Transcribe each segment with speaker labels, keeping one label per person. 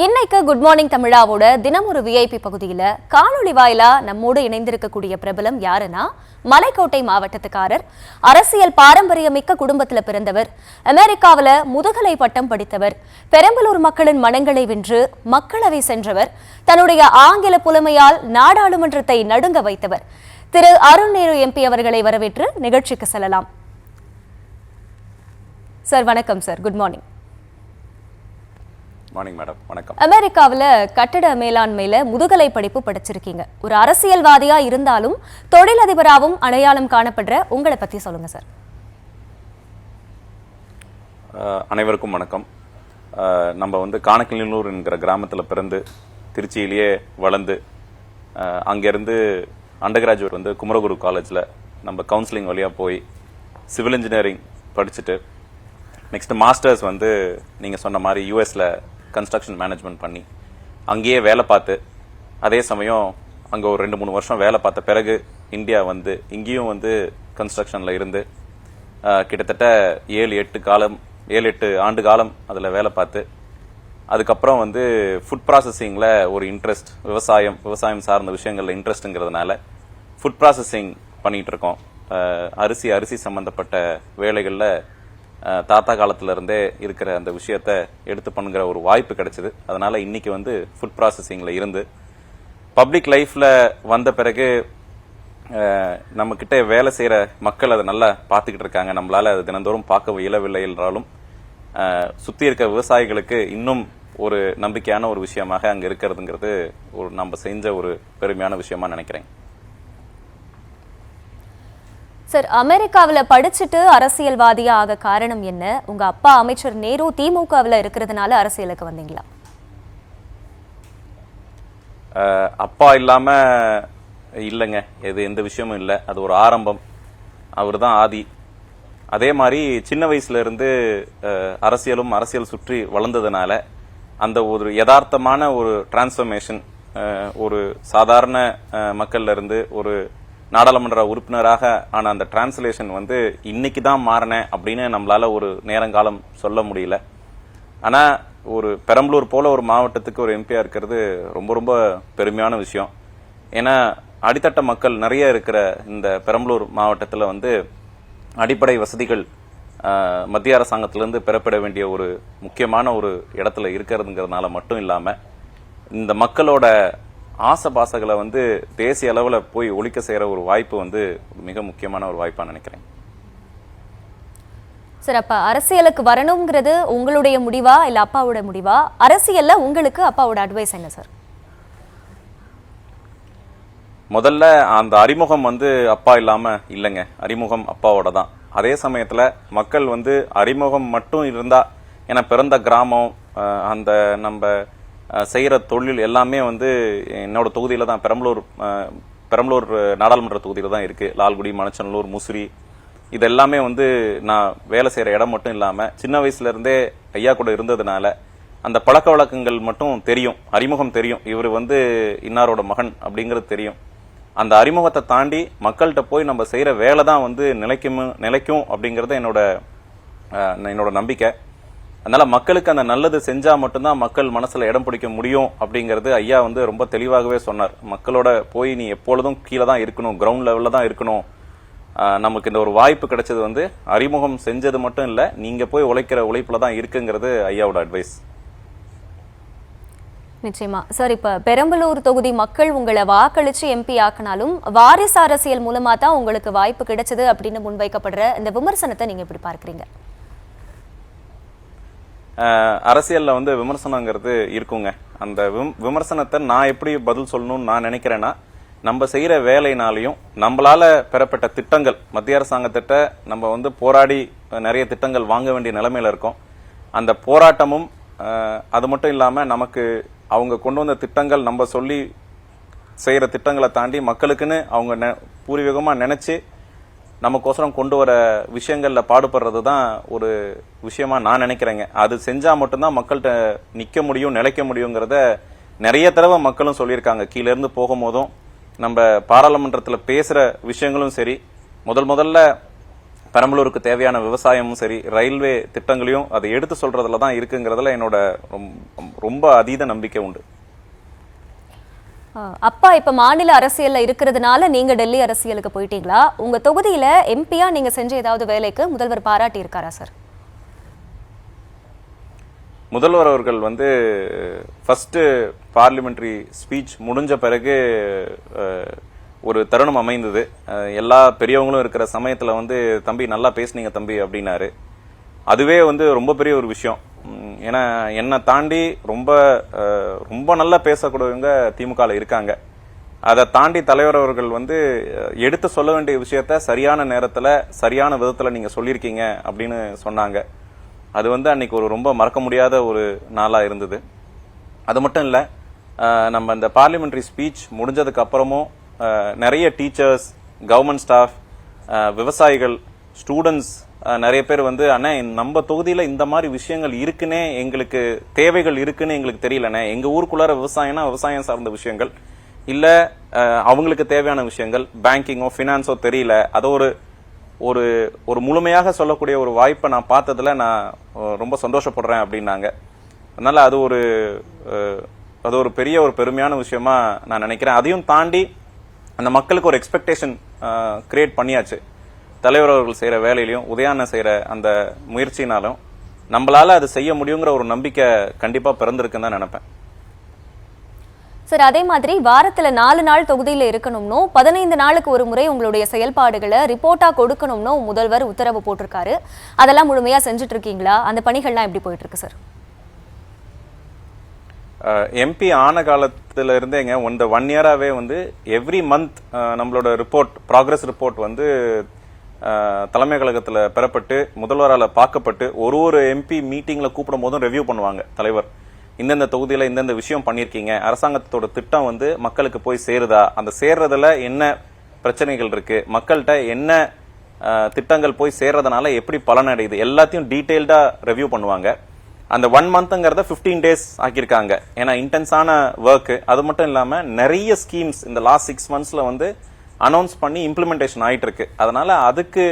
Speaker 1: இன்னைக்கு good morning தமிழாவோட தினம் ஒரு விஐபி பகுதியில் காணொலி வாயிலா நம்மோடு இணைந்திருக்கக்கூடிய பிரபலம் யாருன்னா மலைக்கோட்டை மாவட்டத்துக்காரர், அரசியல் பாரம்பரியமிக்க குடும்பத்தில் பிறந்தவர், அமெரிக்காவில் முதுகலை பட்டம் படித்தவர், பெரம்பலூர் மக்களின் மனங்களை வென்று மக்களவை சென்றவர், தன்னுடைய ஆங்கில புலமையால் நாடாளுமன்றத்தை நடுங்க வைத்தவர் திரு அருண் நேரு எம்பி அவர்களை வரவேற்று நிகழ்ச்சிக்கு செல்லலாம். சார் வணக்கம். Sir good morning.
Speaker 2: Morning madam. வணக்கம்.
Speaker 1: அமெரிக்காவில் கட்டட மேலாண்மையில முதுகலை படிப்பு படிச்சிருக்கீங்க. ஒரு அரசியல்வாதியா இருந்தாலும் தொழிலதிபராகவும் அடையாளம் காணப்படுற உங்களை பத்தி சொல்லுங்க சார்.
Speaker 2: அனைவருக்கும் வணக்கம். நம்ம காணக்கிளியூர் என்கிற கிராமத்தில் பிறந்து திருச்சியிலேயே வளர்ந்து அங்கேருந்து அண்டர் கிராஜுவேட் குமரகுரு காலேஜில் நம்ம கவுன்சிலிங் வழியாக போய் சிவில் இன்ஜினியரிங் படிச்சுட்டு நெக்ஸ்ட் மாஸ்டர்ஸ் நீங்கள் சொன்ன மாதிரி யூஎஸில் கன்ஸ்ட்ரக்ஷன் மேனேஜ்மெண்ட் பண்ணி அங்கேயே வேலை பார்த்து, அதே சமயம் அங்கே ஒரு 2-3 வருஷம் வேலை பார்த்த பிறகு இந்தியா இங்கேயும் கன்ஸ்ட்ரக்ஷனில் இருந்து கிட்டத்தட்ட 7-8 ஆண்டு காலம் அதில் வேலை பார்த்து, அதுக்கப்புறம் ஃபுட் ப்ராசஸிங்கில் ஒரு இன்ட்ரெஸ்ட், விவசாயம் சார்ந்த விஷயங்களில் இன்ட்ரெஸ்ட்டுங்கிறதுனால ஃபுட் ப்ராசஸிங் பண்ணிகிட்டு இருக்கோம். அரிசி சம்பந்தப்பட்ட வேலைகளில் தாத்தா காலத்துல இருந்தே இருக்கிற அந்த விஷயத்த எடுத்து பண்ணுகிற ஒரு வாய்ப்பு கிடைச்சது. அதனால இன்னைக்கு ஃபுட் ப்ராசஸிங்ல இருந்து பப்ளிக் லைஃப்ல வந்த பிறகு நம்ம கிட்ட வேலை செய்யற மக்கள் அதை நல்லா பார்த்துக்கிட்டு இருக்காங்க. நம்மளால அது தினந்தோறும் பார்க்க இயலவில்லை என்றாலும் சுத்தி இருக்க விவசாயிகளுக்கு இன்னும் ஒரு நம்பிக்கையான ஒரு விஷயமாக அங்க இருக்கிறதுங்கிறது நம்ம செஞ்ச ஒரு பெருமையான விஷயமா நினைக்கிறேன்.
Speaker 1: சார், அமெரிக்காவில் படிச்சுட்டு அரசியல்வாதியா ஆக காரணம் என்ன? உங்க அப்பா அமைச்சர் நேரு திமுகவில் இருக்கிறதுனால அரசியலுக்கு வந்தீங்களா?
Speaker 2: அப்பா இல்லாம இல்லைங்க, எந்த விஷயமும் இல்லை. அது ஒரு ஆரம்பம். அவர் தான் ஆதி. அதே மாதிரி சின்ன வயசுல இருந்து அரசியல் சுற்றி வளர்ந்ததுனால அந்த ஒரு யதார்த்தமான ஒரு டிரான்ஸ்ஃபர்மேஷன், ஒரு சாதாரண மக்கள்ல இருந்து ஒரு நாடாளுமன்ற உறுப்பினராக ஆன அந்த டிரான்ஸ்லேஷன் இன்னைக்கு தான் மாறினேன் அப்படின்னு நம்மளால ஒரு நேரங்காலம் சொல்ல முடியல. ஆனா ஒரு பெரம்பலூர் போல ஒரு மாவட்டத்துக்கு ஒரு எம்பியா இருக்கிறது ரொம்ப ரொம்ப பெருமையான விஷயம். ஏன்னா அடித்தட்ட மக்கள் நிறைய இருக்கிற இந்த பெரம்பலூர் மாவட்டத்தில் அடிப்படை வசதிகள் மத்திய அரசாங்கத்திலிருந்து பெறப்பட வேண்டிய ஒரு முக்கியமான ஒரு இடத்துல இருக்கிறதுங்கிறதுனால மட்டும் இல்லாம இந்த மக்களோட ஆசபாசங்களை தேசிய அளவில் போய் ஒழிக்க செய்யற ஒரு வாய்ப்பு மிக முக்கியமான ஒரு வாய்ப்பா நினைக்கிறேன்.
Speaker 1: சார், அப்ப அரசியலுக்கு வரணுங்கிறது உங்களுடைய முடிவா இல்ல அப்பாவோட முடிவா? அரசியல்ல உங்களுக்கு அப்பாவோட அட்வைஸ் என்ன சார்?
Speaker 2: முதல்ல அந்த அறிமுகம் அப்பா இல்லாம இல்லைங்க, அறிமுகம் அப்பாவோட தான். அதே சமயத்துல மக்கள் அறிமுகம் மட்டும் இருந்தா, ஏன்னா பிறந்த கிராமம், அந்த நம்ம செய்யற தொழில் எல்லாமே என்னோட தொகுதியில தான், பெரம்பலூர் நாடாளுமன்ற தொகுதியில தான் இருக்கு. லால்குடி, மணச்சநல்லூர், முசிறி, இது எல்லாமே நான் வேலை செய்யற இடம் மட்டும் இல்லாம சின்ன வயசுல இருந்தே ஐயா கூட இருந்ததுனால அந்த பழக்க வழக்கங்கள் மட்டும் தெரியும், அறிமுகம் தெரியும். இவர் இன்னாரோட மகன் அப்படிங்கிறது தெரியும். அந்த அறிமுகத்தை தாண்டி மக்கள்கிட்ட போய் நம்ம செய்யற வேலை தான் நிலைக்கும் அப்படிங்கறது என்னோட நம்பிக்கை. அதனால மக்களுக்கு அந்த நல்லது செஞ்சா மட்டும்தான் மக்கள் மனசுல இடம் பிடிக்க முடியும் அப்படிங்கறது ஐயா ரொம்ப தெளிவாகவே சொன்னார். மக்களோட போய் நீ எப்பொழுதும் கீழே தான் இருக்கணும், கிரவுண்ட் லெவல்ல தான் இருக்கணும். நமக்கு இந்த ஒரு வாய்ப்பு கிடைச்சது அறிமுகம் செஞ்சது மட்டும் இல்ல, நீங்க போய் உழைக்கிற உழைப்புல தான் இருக்குங்கிறது ஐயாவோட அட்வைஸ்.
Speaker 1: நிச்சயமா சார். இப்ப பெரம்பலூர் தொகுதி மக்கள் உங்களை வாக்களிச்சு எம்பி ஆக்கினாலும் வாரிசு அரசியல் மூலமா தான் உங்களுக்கு வாய்ப்பு கிடைச்சது அப்படின்னு முன்வைக்கப்படுற இந்த விமர்சனத்தை நீங்க எப்படி பார்க்கறீங்க?
Speaker 2: அரசியல்ல விமர்சனங்கிறது இருக்குங்க. அந்த விமர்சனத்தை நான் எப்படி பதில் சொல்லணும்னு நான் நினைக்கிறேன்னா, நம்ம செய்யற வேலைனாலையும் நம்மளால பெறப்பட்ட திட்டங்கள், மத்திய அரசாங்கத்திட்ட நம்ம போராடி நிறைய திட்டங்கள் வாங்க வேண்டிய நிலைமையில இருக்கோம். அந்த போராட்டமும் அது மட்டும் இல்லாம நமக்கு அவங்க கொண்டு வந்த திட்டங்கள், நம்ம சொல்லி செய்யற திட்டங்களை தாண்டி மக்களுக்குன்னு அவங்க பூர்வீகமா நினைச்சு நமக்கோசரம் கொண்டு வர விஷயங்கள்ல பாடுபடுறது தான் ஒரு விஷயமா நான் நினைக்கிறேங்க. அது செஞ்சா மட்டும்தான் மக்கள்கிட்ட நிக்க முடியும், நிலைக்க முடியுங்கிறத நிறைய தடவை மக்களும் சொல்லியிருக்காங்க. கீழே இருந்து போகும்போதும் நம்ம பாராளுமன்றத்தில் பேசுற விஷயங்களும் சரி, முதல்ல பெரம்பலூருக்கு தேவையான விவசாயமும் சரி, ரயில்வே திட்டங்களையும் அதை எடுத்து சொல்றதுல தான் இருக்குங்கிறதுல என்னோட ரொம்ப அதீத நம்பிக்கை உண்டு.
Speaker 1: அப்பா இப்ப மாநில அரசியல்ல இருக்கிறதுனால நீங்க டெல்லி அரசியலுக்கு போயிட்டீங்களா? உங்க தொகுதியில எம்பியா நீங்க செஞ்ச ஏதாவது வேலைக்கு முதல்வர் பாராட்டி இருக்காரா சார்?
Speaker 2: முதல்வர் அவர்கள் வந்து ஃபர்ஸ்ட் பார்லிமெண்டரி ஸ்பீச் முடிஞ்ச பிறகு ஒரு தருணம் அமைந்தது. எல்லா பெரியவங்களும் இருக்கிற சமயத்துல வந்து தம்பி நல்லா பேசுனீங்க தம்பி அப்படின்னாரு. அதுவே வந்து ரொம்ப பெரிய ஒரு விஷயம். ஏன்னா என்னை தாண்டி ரொம்ப ரொம்ப நல்லா பேசக்கூடியவங்க திமுகல இருக்காங்க. அதை தாண்டி தலைவர் அவர்கள் வந்து எடுத்து சொல்ல வேண்டிய விஷயத்த சரியான நேரத்துல சரியான விதத்துல நீங்க சொல்லியிருக்கீங்க அப்படின்னு சொன்னாங்க. அது வந்து அன்னைக்கு ஒரு ரொம்ப மறக்க முடியாத ஒரு நாளா இருந்தது. அது மட்டும் இல்ல, நம்ம இந்த பார்லிமெண்டரி ஸ்பீச் முடிஞ்சதுக்கு அப்புறமும் நிறைய டீச்சர்ஸ், கவர்மெண்ட் ஸ்டாஃப், விவசாயிகள், ஸ்டூடெண்ட்ஸ் நிறைய பேர் வந்து அண்ணா நம்ம தொகுதியில இந்த மாதிரி விஷயங்கள் இருக்குன்னே, எங்களுக்கு தேவைகள் இருக்குன்னு எங்களுக்கு தெரியலண்ணே, எங்க ஊருக்குள்ளார விவசாயம்னா விவசாயம் சார்ந்த விஷயங்கள் இல்ல, அவங்களுக்கு தேவையான விஷயங்கள் பேங்கிங்கோ பினான்ஸோ தெரியல, அதை ஒரு ஒரு முழுமையாக சொல்லக்கூடிய ஒரு வாய்ப்பை நான் பார்த்ததுல நான் ரொம்ப சந்தோஷப்படுறேன் அப்படின்னாங்க. அதனால அது ஒரு பெரிய ஒரு பெருமையான விஷயமா நான் நினைக்கிறேன். அதையும் தாண்டி அந்த மக்களுக்கு ஒரு எக்ஸ்பெக்டேஷன் கிரியேட் பண்ணியாச்சு. தலைவர் அவர்கள் செய்யற வேலையிலையும் உதயாண்ணன் செய்யற அந்த முயற்சினாலும் நம்மளால அது செய்ய முடியுங்கிற ஒரு நம்பிக்கை கண்டிப்பா பிறந்திருக்குன்னு தான் நினைப்பேன்.
Speaker 1: சார், அதே மாதிரி வாரத்துல 4 நாள் தொகுதியில இருக்கணும்னோ 15 நாளுக்கு ஒரு முறை உங்களுடைய செயல்பாடுகளை ரிப்போர்ட்டா கொடுக்கணும்னோ முதல்வர் உத்தரவு போட்டிருக்காரு. அதெல்லாம் முழுமையா செஞ்சுட்டு இருக்கீங்களா? அந்த பணிகள்லாம் எப்படி போயிட்டு இருக்கு சார்?
Speaker 2: எம்பி ஆன காலத்துல இருந்தேங்க இந்த 1 இயராவே வந்து எவ்ரி மந்த் நம்மளோட ரிப்போர்ட், ப்ராக்ரஸ் ரிப்போர்ட் வந்து தலைமை கழகத்துல பெறப்பட்டு முதல்வரால பார்க்கப்பட்டு ஒரு எம்பி மீட்டிங்ல கூப்பிடும் போதும் ரெவ்யூ பண்ணுவாங்க தலைவர். இந்தந்த தொகுதியில இந்தந்த விஷயம் பண்ணிருக்கீங்க, அரசாங்கத்தோட திட்டம் வந்து மக்களுக்கு போய் சேருதா, அந்த சேர்றதுல என்ன பிரச்சனைகள் இருக்கு, மக்கள்கிட்ட என்ன திட்டங்கள் போய் சேர்றதுனால எப்படி பலன் அடையுது, எல்லாத்தையும் டீடைல்டா ரெவ்யூ பண்ணுவாங்க. அந்த 1 மந்த்ங்கிறத 15 டேஸ் ஆக்கியிருக்காங்க. ஏன்னா இன்டென்ஸான ஒர்க். அது மட்டும் இல்லாம நிறைய ஸ்கீம்ஸ் இந்த லாஸ்ட் 6 மந்த்ஸ்ல வந்து அனௌன்ஸ் பண்ணி இம்ப்ளிமெண்டேஷன் ஆயிட்டு இருக்கு. அதனால அதுக்கு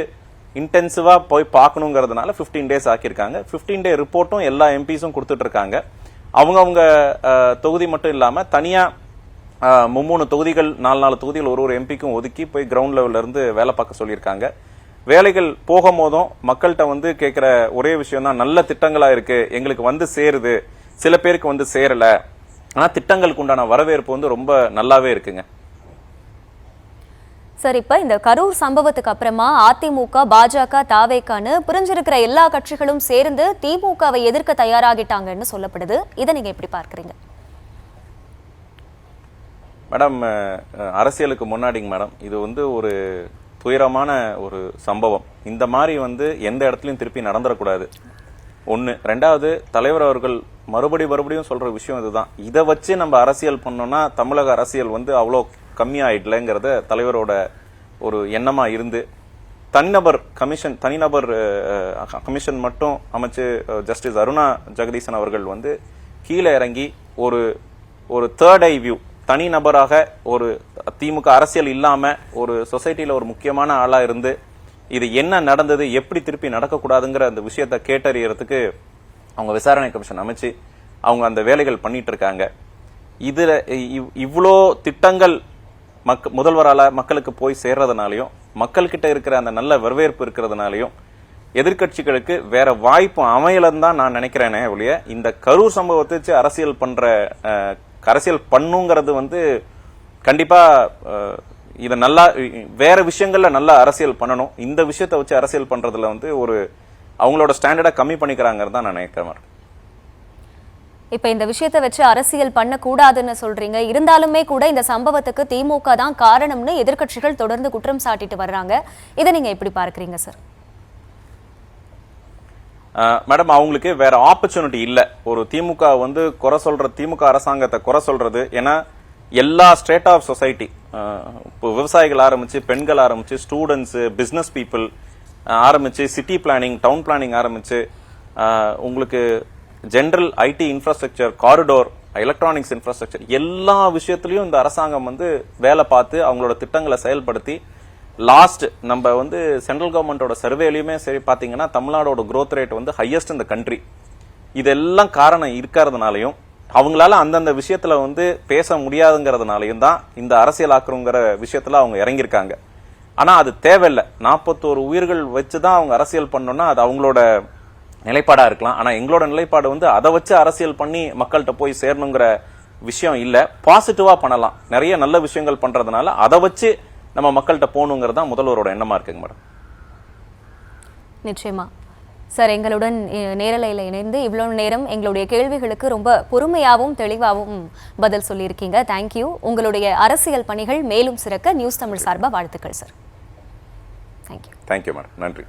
Speaker 2: இன்டென்சிவா போய் பார்க்கணுங்கிறதுனால 15 டேஸ் ஆக்கியிருக்காங்க. 15 டே ரிப்போர்ட்டும் எல்லா எம்பிஸும் கொடுத்துட்டு இருக்காங்க. அவங்க தொகுதி மட்டும் இல்லாம தனியா 3 தொகுதிகள் 4 தொகுதிகள் ஒரு எம்பிக்கும் ஒதுக்கி போய் கிரவுண்ட் லெவல்ல இருந்து வேலை பார்க்க சொல்லியிருக்காங்க. வேலைகள் போகும்போதும் மக்கள்கிட்ட வந்து கேட்கிற ஒரே விஷயம் தான், நல்ல திட்டங்களா இருக்கு, எங்களுக்கு வந்து சேருது, சில பேருக்கு வந்து சேரல, ஆனா திட்டங்களுக்கு உண்டான வரவேற்பு வந்து ரொம்ப நல்லாவே இருக்குங்க.
Speaker 1: சார், இப்ப இந்த கரூர் சம்பவத்துக்கு அப்புறமா அதிமுக, பாஜக, தாவேகான்னு பிரிஞ்சிருக்கிற எல்லா கட்சிகளும் சேர்ந்து திமுகவை எதிர்க்க தயாராகிட்டாங்கன்னு சொல்லப்படுது. இதை நீங்க எப்படி பார்க்கறீங்க?
Speaker 2: மேடம், அரசியலுக்கு முன்னாடிங்க மேடம், இது வந்து ஒரு துயரமான ஒரு சம்பவம். இந்த மாதிரி வந்து எந்த இடத்துலயும் திருப்பி நடந்துடக்கூடாது. 1. 2வது, தலைவர் அவர்கள் மறுபடியும் சொல்ற விஷயம் இதுதான். இதை வச்சு நம்ம அரசியல் பண்ணோம்னா தமிழக அரசியல் வந்து அவ்வளோ கம்மியாயிடலங்கிறத தலைவரோட ஒரு எண்ணமா இருந்து தனிநபர் கமிஷன் மட்டும் அமைச்சு ஜஸ்டிஸ் அருணா ஜெகதீசன் அவர்கள் வந்து கீழே இறங்கி ஒரு தேர்ட் ஐ வியூ, தனி நபராக ஒரு திமுக அரசியல் இல்லாம ஒரு சொசைட்டில ஒரு முக்கியமான ஆளா இருந்து இது என்ன நடந்தது, எப்படி திருப்பி நடக்கக்கூடாதுங்கிற அந்த விஷயத்த கேட்டறியறதுக்கு அவங்க விசாரணை கமிஷன் அமைச்சு அவங்க அந்த வேலைகள் பண்ணிட்டு இருக்காங்க. இதுல இவ்வளோ திட்டங்கள் முதல்வரால மக்களுக்கு போய் சேர்றதுனாலையும் மக்கள்கிட்ட இருக்கிற அந்த நல்ல வரவேற்பு இருக்கிறதுனாலையும் எதிர்கட்சிகளுக்கு வேற வாய்ப்பு அமையலன்னு தான் நான் நினைக்கிறேனே ஒழிய, இந்த கரூர் சம்பவத்தை வச்சு அரசியல் பண்ணுங்கிறது வந்து கண்டிப்பா இதை நல்லா வேற விஷயங்கள்ல நல்லா அரசியல் பண்ணணும். இந்த விஷயத்தை வச்சு அரசியல் பண்றதுல வந்து அவங்களோட ஸ்டாண்டர்டை கம்மி பண்ணிக்கிறாங்கிறது தான் நான் நினைக்கிறேன்.
Speaker 1: இப்ப இந்த விஷயத்தை வச்சு அரசியல் பண்ணக்கூடாதுன்னு சொல்றீங்க. இருந்தாலுமே கூட இந்த சம்பவத்துக்கு திமுக தான் காரணம்னு எதிர்கட்சிகள் தொடர்ந்து குற்றம் சாட்டிட்டு வர்றாங்க. இதை நீங்க எப்படி பார்க்கறீங்க சார்?
Speaker 2: மேடம், அவங்களுக்கு வேற ஆப்பர்ச்சுனிட்டி இல்ல. ஒரு திமுக வந்து திமுக அரசாங்கத்தை குறை சொல்றது. ஏன்னா எல்லா ஸ்டேட் ஆஃப் சொசைட்டி, விவசாயிகள் ஆரம்பிச்சு, பெண்கள் ஆரம்பிச்சு, ஸ்டூடெண்ட்ஸ், பிசினஸ் பீப்புள் ஆரம்பிச்சு, சிட்டி பிளானிங், டவுன் பிளானிங் ஆரம்பிச்சு, உங்களுக்கு general ID infrastructure, corridor, electronics infrastructure, எல்லா விஷயத்திலையும் இந்த அரசாங்கம் வந்து வேலை பார்த்து அவங்களோட திட்டங்களை செயல்படுத்தி லாஸ்ட் நம்ம வந்து சென்ட்ரல் கவர்மெண்டோட சர்வேலையுமே சரி பாத்தீங்கன்னா தமிழ்நாடோட growth ரேட் வந்து ஹையஸ்ட் இந்த கண்ட்ரி. இதெல்லாம் காரணம் இருக்கிறதுனாலையும் அவங்களால அந்தந்த விஷயத்துல வந்து பேச முடியாதுங்கிறதுனாலையும் தான் இந்த அரசியல் ஆக்குறங்கிற விஷயத்துல அவங்க இறங்கியிருக்காங்க. ஆனா அது தேவையில்லை. 41 உயிர்கள் வச்சுதான் அவங்க அரசியல் பண்ணணும்னா அது அவங்களோட நிலைப்பாடா இருக்கலாம். ஆனா எங்களோட நிலைப்பாடு வந்து அதை வச்சு அரசியல் பண்ணி மக்கள்கிட்ட போய் சேரணுங்கிற விஷயம் இல்ல. பாசிட்டிவா பண்ணலாம். நிறைய நல்ல விஷயங்கள் பண்றதுனால அதை வச்சு நம்ம மக்கள்கிட்ட போகணுங்கிறது தான் முதல்வரோட எண்ணமா இருக்குங்க மேடம்.
Speaker 1: நிச்சயமா சார், எங்களுடன் நேரலையில் இணைந்து இவ்வளவு நேரம் எங்களுடைய கேள்விகளுக்கு ரொம்ப பொறுமையாகவும் தெளிவாகவும் பதில் சொல்லியிருக்கீங்க. தேங்க்யூ. உங்களுடைய அரசியல் பணிகள் மேலும் சிறக்க நியூஸ் தமிழ் சார்பாக வாழ்த்துக்கள் சார். தேங்க்யூ.
Speaker 2: Thank you madam. நன்றி.